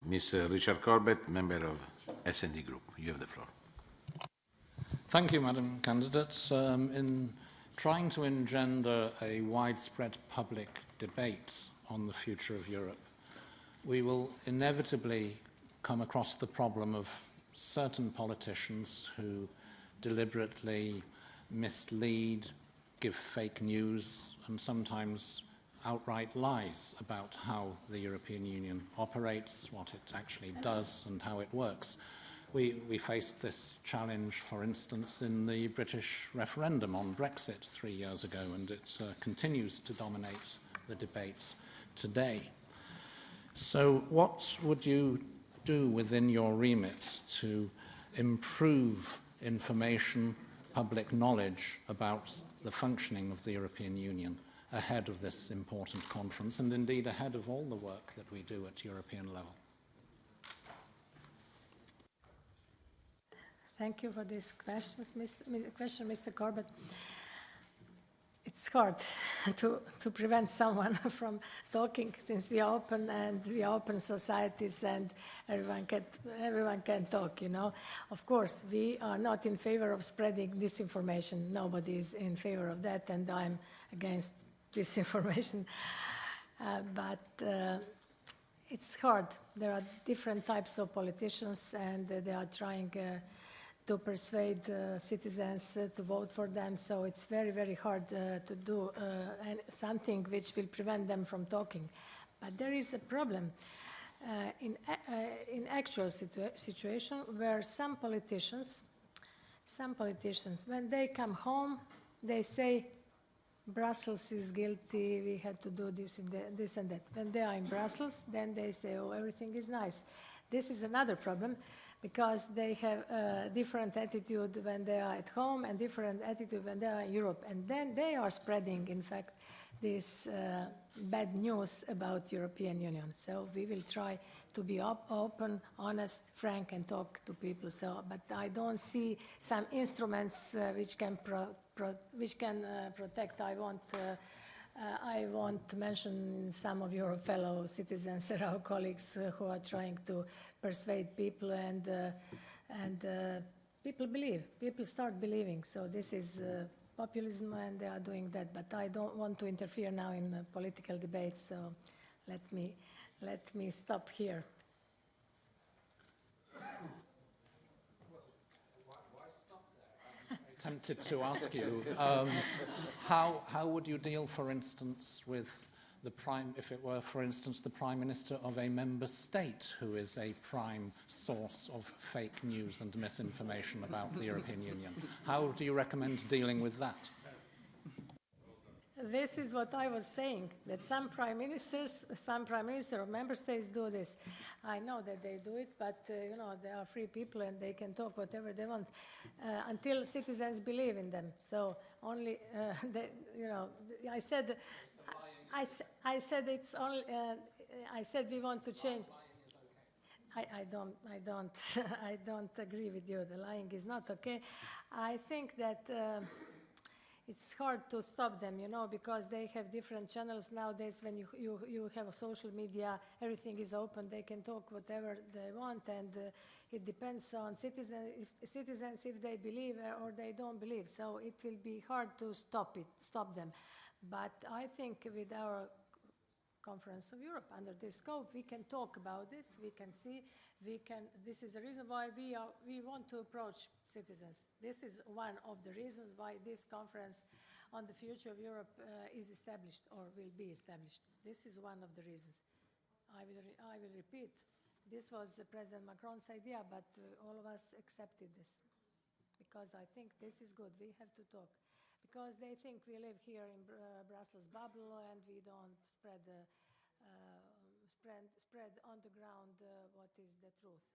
Mr. Richard Corbett, member of S&D Group. You have the floor. Thank you, Madam Candidate. In trying to engender a widespread public debate on the future of Europe, we will inevitably come across the problem of certain politicians who deliberately mislead, give fake news, and sometimes outright lies about how the European Union operates, what it actually does, and how it works. We faced this challenge, for instance, in the British referendum on Brexit 3 years ago, and it continues to dominate the debates today. So what would you do within your remit to improve information, public knowledge about the functioning of the European Union ahead of this important conference, and indeed ahead of all the work that we do at European level? Thank you for these questions, Mr. Corbett. It's hard to prevent someone from talking, since we are open and we are open societies and everyone can talk, you know. Of course, we are not in favor of spreading disinformation. Nobody is in favor of that, and I'm against disinformation. But it's hard. There are different types of politicians, and they are trying to persuade citizens to vote for them. So it's very, very hard to do something which will prevent them from talking. But there is a problem in actual situation where some politicians, when they come home, they say, Brussels is guilty, we had to do this and that. When they are in Brussels, then they say, oh, everything is nice. This is another problem, because they have a different attitude when they are at home and different attitude when they are in Europe. And then they are spreading, in fact, this bad news about European Union. So we will try to be open, honest, frank, and talk to people. So, but I don't see some instruments which can protect. I won't mention some of your fellow citizens or our colleagues who are trying to persuade people, and people start believing. So this is populism, and they are doing that. But I don't want to interfere now in political debates, so let me stop here. Tempted to ask you, how would you deal, for instance, with if it were, for instance, the Prime Minister of a member state who is a prime source of fake news and misinformation about the European Union? How do you recommend dealing with that? This is what I was saying, that some prime ministers of member states do this. I know that they do it, but you know, they are free people and they can talk whatever they want until citizens believe in them. So only, you know, I said it's only. I said we want to change. I don't agree with you. The lying is not okay. I think that. It's hard to stop them, you know, because they have different channels nowadays. When you have a social media, everything is open. They can talk whatever they want, and it depends on citizens if they believe or they don't believe. So it will be hard to stop them. But I think with our Conference of Europe, under this scope, we can talk about this. We can see. This is the reason why we want to approach citizens. This is one of the reasons why this conference on the future of Europe is established or will be established. This is one of the reasons. I will repeat. This was President Macron's idea, but all of us accepted this because I think this is good. We have to talk because they think we live here in Brussels bubble and we don't spread on the ground what is the truth.